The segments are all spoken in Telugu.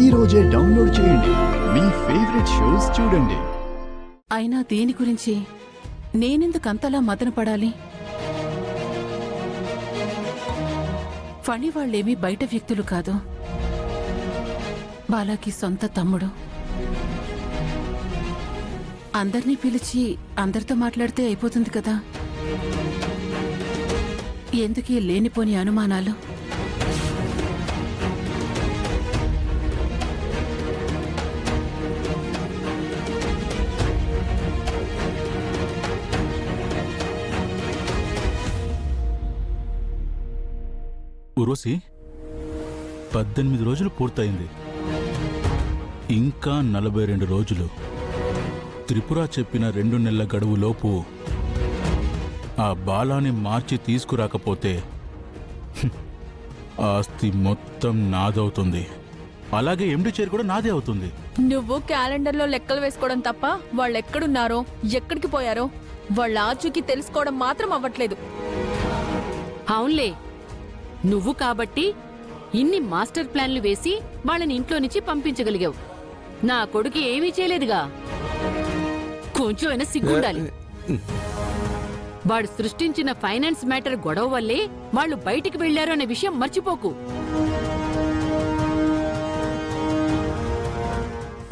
ఈ రోజే డౌన్లోడ్ చేయండి. మీ ఫేవరెట్ షోస్ చూడండి. అయినా దేని గురించి నేనెందుకు అంతలా మదనపడాలి? ఫణి వాళ్ళేమీ బయట వ్యక్తులు కాదు. బాలాకి సొంత తమ్ముడు. అందర్నీ పిలిచి అందరితో మాట్లాడితే అయిపోతుంది కదా. ఎందుకీ లేనిపోని అనుమానాలు? ఉరోసి 18 రోజులు పూర్తయింది. ఇంకా 42 రోజులు. త్రిపుర చెప్పిన 2 నెలల గడువులోపు ఆ బాలాని మార్చి తీసుకురాకపోతే ఆస్తి మొత్తం నాదవుతుంది. అలాగే ఎండి చైర్ కూడా నాదే అవుతుంది. నువ్వు క్యాలెండర్లో లెక్కలు వేసుకోవడం తప్ప వాళ్ళెక్కడున్నారో ఎక్కడికి పోయారో వాళ్ళ ఆచూకీ తెలుసుకోవడం మాత్రం అవ్వట్లేదు. అవునులే, నువ్వు కాబట్టి ఇన్ని మాస్టర్ ప్లాన్లు వేసి వాళ్ళని ఇంట్లో నుంచి పంపించగలిగావు. నా కొడుకు ఏమీ చేయలేదుగా. కొంచెమైనా సిగ్గుండాలి. వాడు సృష్టించిన ఫైనాన్స్ మ్యాటర్ గొడవ వల్లే వాళ్ళు బయటికి వెళ్లారు అనే విషయం మర్చిపోకు.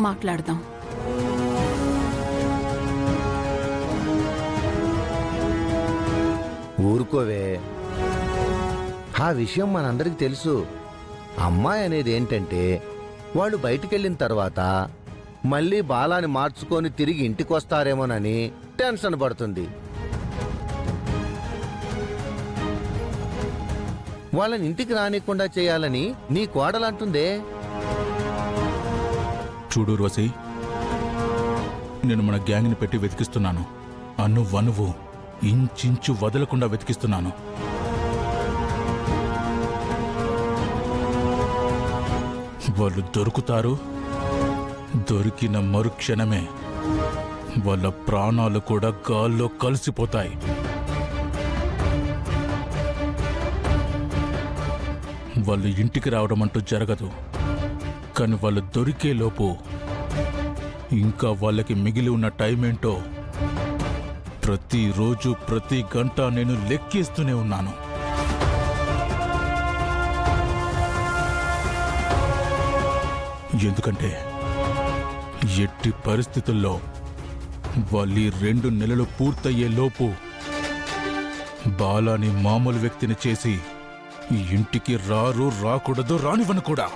మాట్లాడదాం. ఊరుకోవే, ఆ విషయం మనందరికి తెలుసు. అమ్మాయి అనేది ఏంటంటే వాళ్ళు బయటికెళ్ళిన తర్వాత మళ్ళీ బాలాని మార్చుకొని తిరిగి ఇంటికొస్తారేమోనని టెన్షన్ పడుతుంది. వాళ్ళని ఇంటికి రానికుండా చేయాలని నీ కోడలంటుందే. చూడు రోసి, నేను మన గ్యాంగ్ని పెట్టి వెతికిస్తున్నాను. అణువణువు ఇంచించు వదలకుండా వెతికిస్తున్నాను. వాళ్ళు దొరుకుతారు. దొరికిన మరుక్షణమే వాళ్ళ ప్రాణాలు కూడా గాల్లో కలిసిపోతాయి. వాళ్ళు ఇంటికి రావడం అంటూ జరగదు. కానీ వాళ్ళు దొరికేలోపు ఇంకా వాళ్ళకి మిగిలి ఉన్న టైం ఏంటో ప్రతిరోజు ప్రతి గంట నేను లెక్కిస్తూనే ఉన్నాను. ఎందుకంటే ఎట్టి పరిస్థితుల్లో వాళ్ళు 2 నెలలు పూర్తయ్యే లోపు బాలాని మామూలు వ్యక్తిని చేసి ఈ ఇంటికి రాకూడదు, రానివ్వను కూడా.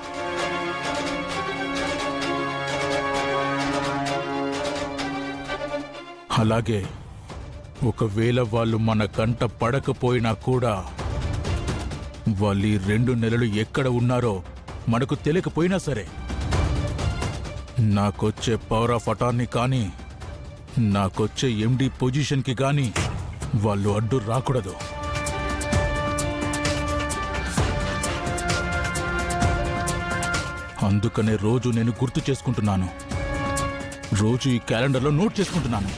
అలాగే ఒకవేళ వాళ్ళు మన కంట పడకపోయినా కూడా వాళ్ళు 2 నెలలు ఎక్కడ ఉన్నారో మనకు తెలియకపోయినా సరే నాకొచ్చే పవర్ ఆఫ్ అటార్నీ కానీ నాకొచ్చే ఎండి పొజిషన్కి కానీ వాళ్ళు అడ్డు రాకూడదు. అందుకనే రోజు నేను గుర్తు చేసుకుంటున్నాను. రోజు ఈ క్యాలెండర్లో నోట్ చేసుకుంటున్నాను.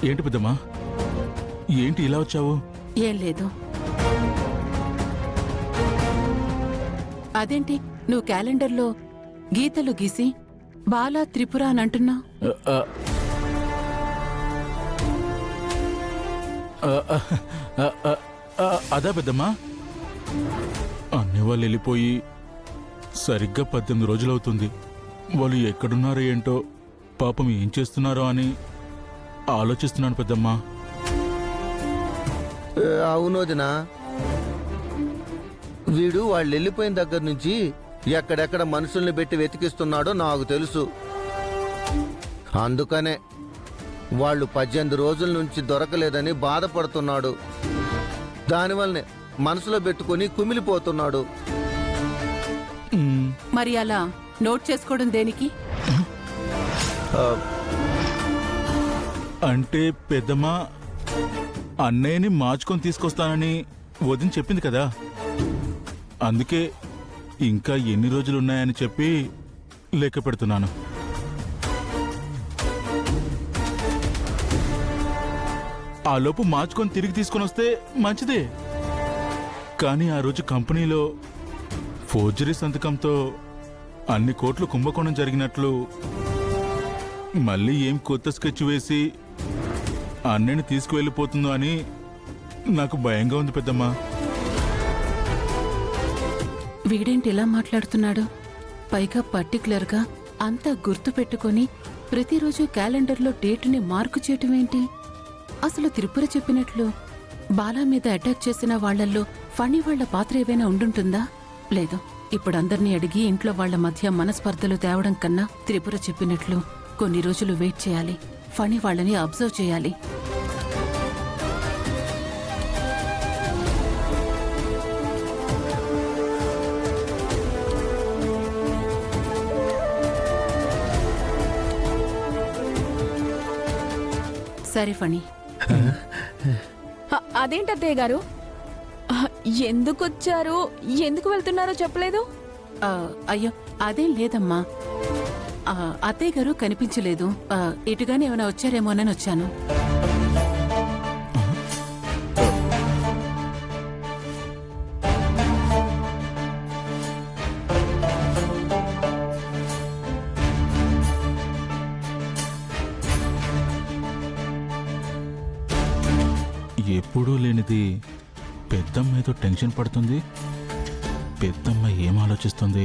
ఏంటి పెద్దమ్మా, ఏంటి ఇలా వచ్చావు? ఏం లేదు. అదేంటి నువ్వు క్యాలెండర్లో గీతలు గీసి బాలా త్రిపుర అని అంటున్నావు? అదా పెద్దమ్మా, అన్ని వాళ్ళు వెళ్ళిపోయి సరిగ్గా 18 రోజులవుతుంది. వాళ్ళు ఎక్కడున్నారో ఏంటో, పాపం ఏం చేస్తున్నారో అని ఆలోచిస్తున్నాను పెద్దమ్మా. అవునోదినా, వీడు వాళ్ళు వెళ్ళిపోయిన దగ్గర నుంచి ఎక్కడెక్కడ మనుషుల్ని పెట్టి వెతికిస్తున్నాడో నాకు తెలుసు. అందుకనే వాళ్ళు 18 రోజుల నుంచి దొరకలేదని బాధపడుతున్నాడు. దానివల్లనే మనసులో పెట్టుకుని కుమిలిపోతున్నాడు. మరి అలా నోట్ చేసుకోవడం దేనికి? అంటే పెద్దమ్మా, అన్నయ్యని మార్చుకొని తీసుకొస్తానని వదిన చెప్పింది కదా, అందుకే ఇంకా ఎన్ని రోజులున్నాయని చెప్పి లెక్క పెడుతున్నాను. ఆ లోపు మార్చుకొని తిరిగి తీసుకొని వస్తే మంచిదే. కానీ ఆ రోజు కంపెనీలో ఫోర్జరీ సంతకంతో అన్ని కోట్లు కుంభకోణం జరిగినట్లు మళ్ళీ ఏం కొత్త స్కెచ్ వేసి అన్నయ్యని తీసుకువెళ్ళిపోతుందో అని నాకు భయంగా ఉంది పెద్దమ్మా. వీడేంటి ఇలా మాట్లాడుతున్నాడు? పైగా పర్టికులర్గా అంతా గుర్తు పెట్టుకొని ప్రతిరోజు క్యాలెండర్లో డేటుని మార్కు చేయటం ఏంటి? అసలు త్రిపుర చెప్పినట్లు బాలా మీద అటాక్ చేసిన వాళ్లల్లో ఫణి వాళ్ల పాత్ర ఏవైనా ఉండుంటుందా? లేదు. ఇప్పుడు అందర్నీ అడిగి ఇంట్లో వాళ్ల మధ్య మనస్పర్ధలు తేవడం కన్నా త్రిపుర చెప్పినట్లు కొన్ని రోజులు వెయిట్ చేయాలి. ఫణి వాళ్ళని అబ్జర్వ్ చేయాలి. సరే ఫణి. అదేంటి అత్తయ్య గారు, ఎందుకు వచ్చారు, ఎందుకు వెళ్తున్నారో చెప్పలేదు? అయ్యో అదేం లేదమ్మా. అత్తయ్య గారు కనిపించలేదు. ఇటుగానే ఏమైనా వచ్చారేమోనని వచ్చాను. ఎప్పుడూ లేనిది పెద్దమ్మ ఏదో టెన్షన్ పడుతుంది. పెద్దమ్మ ఏం ఆలోచిస్తుంది?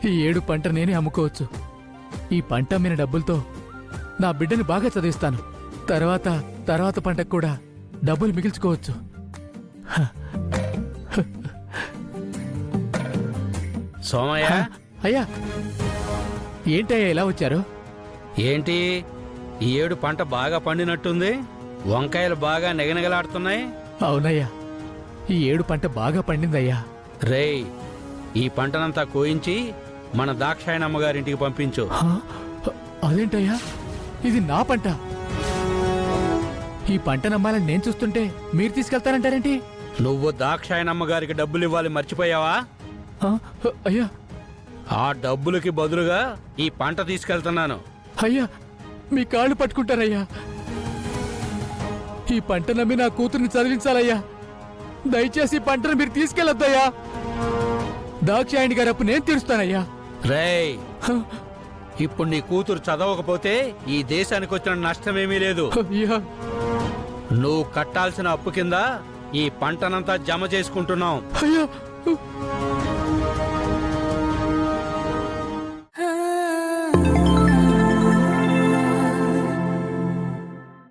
ఈ 7 పంట నేనే అమ్ముకోవచ్చు. ఈ పంట అమ్మిన డబ్బులతో నా బిడ్డని బాగా చదివిస్తాను. తర్వాత పంటకు కూడా డబ్బులు మిగిల్చుకోవచ్చు. సోమయ్య, అయ్యా ఏంటయ్యా ఇలా వచ్చారు? ఏంటి ఈ 7 పంట బాగా పండినట్టుంది? వంకాయలు బాగా నెగనెగలాడుతున్నాయి. అవునయ్యా, ఈ 7 పంట బాగా పండిందయ్యా. రేయ్, ఈ పంటనంతా కోయించి మన దాక్షాయణమ్మ గారింటికి పంపించు. అదేంటయ్యా, ఇది నా పంట. ఈ పంట నమ్మాలని నేను చూస్తుంటే మీరు తీసుకెళ్తానంటారేంటి? నువ్వు దాక్షాయణమ్మ గారికి డబ్బులు ఇవ్వాలి మర్చిపోయావా? అయ్యా, ఆ డబ్బులకి బదులుగా ఈ పంట తీసుకెళ్తున్నాను. అయ్యా మీ కాళ్ళు పట్టుకుంటారయ్యా. ఈ పంట నమ్మి నా కూతుర్ని చదివించాలయ్యా. దయచేసి ఈ పంటను మీరు తీసుకెళ్లొద్దయ్యా. దాక్షాయణి గారి అప్పు నేను తీరుస్తానయ్యా. రేయ్, ఇప్పుడు నీ కూతురు చదవకపోతే ఈ దేశానికి వచ్చిన నష్టమేమీ లేదు. అయ్యా, నువ్వు కట్టాల్సిన అప్పు కింద ఈ పంటనంతా జమ చేసుకుంటున్నాం. అయ్యా